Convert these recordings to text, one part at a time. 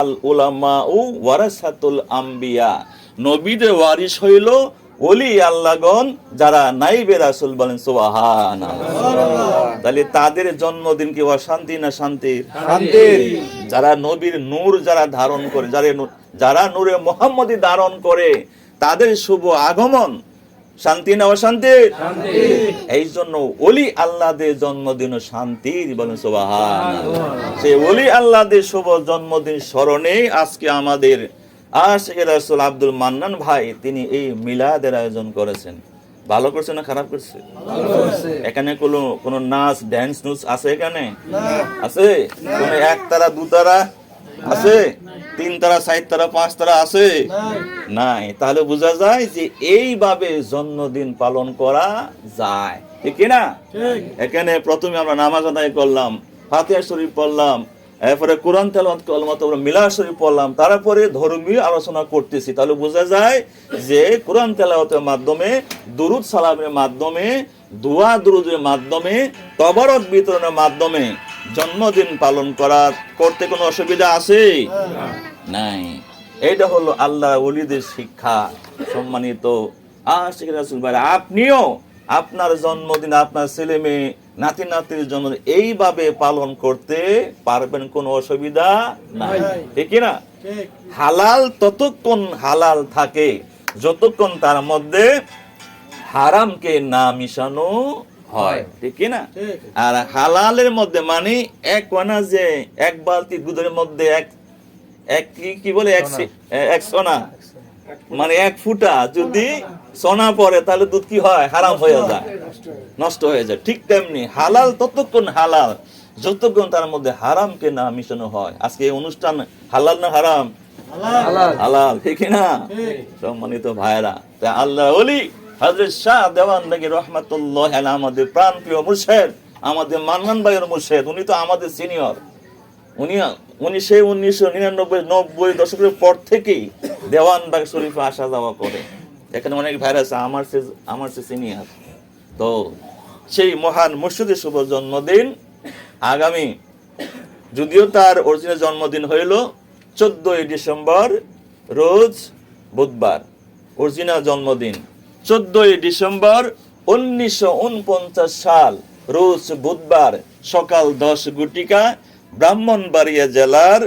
আল উলামা ও ওয়ারাসাতুল আম্বিয়া, নবীদের ওয়ারিস হইল ওলি আল্লাহগণ যারা নাইবে রাসূল, বলেন সুবহানাল্লাহ। তাহলে তাদের জন্মদিন কি অশান্তি না শান্তির? শান্তির। যারা নবীর নূর যারা ধারণ করে, যারা নূরে মুহাম্মদী ধারণ করে, তাদের শুভ আগমন শান্তি না অশান্তির? এই জন্য ওলি আল্লাহদের জন্মদিন শান্তির, বলেন সুবহানাল্লাহ। সেই ওলি আল্লাহদের শুভ জন্মদিন স্মরণে আজকে আমাদের আশিকে রাসূল আব্দুল মান্নান ভাই তিনি এই মিলাদের আয়োজন করেছেন। ভালো করছে না খারাপ করছে? এখানে কোনো নাচ ড্যান্স নুস আছে? এখানে আছে? কোন একতারা দুতারা আছে? তিন তারা, চার তারা, পাঁচ তারা আছে? নাই। তাহলে বোঝা যায় যে এইভাবে জন্মদিন পালন করা যায়, ঠিক না? এখানে প্রথমে আমরা নামাজ আদায় করলাম, ফাতিহা শরীফ পড়লাম, এরপরে কোরআন তেলাওয়াত করলাম, অথবা মিলাদ শরীফ পড়লাম, তারপরে ধর্মীয় আলোচনা করতেছি। তাহলে বোঝা যায় যে কোরআন তেলাওয়াতের মাধ্যমে, দুরুদ সালামের মাধ্যমে, দোয়া দুরুদের মাধ্যমে, তবারক বিতরণের মাধ্যমে জন্মদিন পালন করতে কোনো অসুবিধা আছে? নাই। এটা হলো আল্লাহ ওলিদের শিক্ষা। সম্মানিত আশিক রাসূল ভাই, আপনিও আপনার জন্মদিন, আপনার ছেলে মেয়ে, নাতি নাতির জন্মদিন এইভাবে পালন করতে পারবেন, কোনো অসুবিধা নাই, ঠিক না? হালাল ততক্ষণ হালাল থাকে যতক্ষণ তার মধ্যে হারামকে না মিশানো হয়, ঠিক না? আর হালালের মধ্যে মানে এক ওয়ানা, যে এক বালতি দুধের মধ্যে এক কি বলে এক সোনা, মানে এক ফুটা যদি সোনা পড়ে তাহলে দুধ কি হয়? হারাম হয়ে যায়, নষ্ট হয়ে যায়। ঠিক তেমনি হালাল ততক্ষণ হালাল যতক্ষণ তার মধ্যে হারামকে না মিশানো হয়। আজকে এই অনুষ্ঠান হালাল না হারাম? হালাল, ঠিক না? সম্মানিত ভাইরা, আল্লাহ ওলি হযরত শাহ দেওয়ানবাগী রহমাতুল্লাহ আলাইহি, আমাদের প্রাণপ্রিয় মুর্শিদ, আমাদের মান্নান ভাইয়ের মুর্শিদ, উনি তো আমাদের সিনিয়র। উনি সেই 1999-90 দশকের পর থেকেই দেওয়ানবাগ শরীফে আসা যাওয়া করে। এখানে অনেক ভাইরা আছে আমার সে সিনিয়র। তো সেই মহান মুর্শিদের শুভ জন্মদিন আগামী, যদিও তার অরিজিনাল জন্মদিন হইল 14 ডিসেম্বর, রোজ বুধবার। অরিজিনাল জন্মদিন 14 ডিসেম্বর 1949 সাল, রোজ বুধবার, সকাল 10 ঘটিকা, ব্রাহ্মণবাড়িয়া জেলার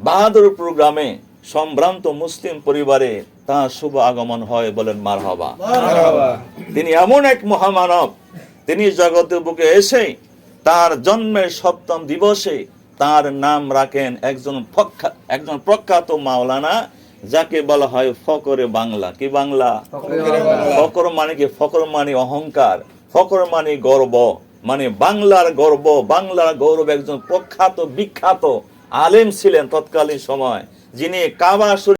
বাহাদুরপুর গ্রামে সম্ভ্রান্ত মুসলিম পরিবারে তার শুভ আগমন হয়, বলেন মারহাবা। তিনি এমন এক মহামানব, তিনি জগতের বুকে এসে তার জন্মের 7ম দিবসে তার নাম রাখেন একজন প্রখ্যাত মাওলানা, যাকে বলা হয় ফকরে বাংলা। কি বাংলা? ফকর মানে কি? ফকর মানে অহংকার, ফকর মানে গর্ব, মানে বাংলার গর্ব, বাংলার গৌরব। একজন প্রখ্যাত বিখ্যাত আলেম ছিলেন তৎকালীন সময়, যিনি কাবা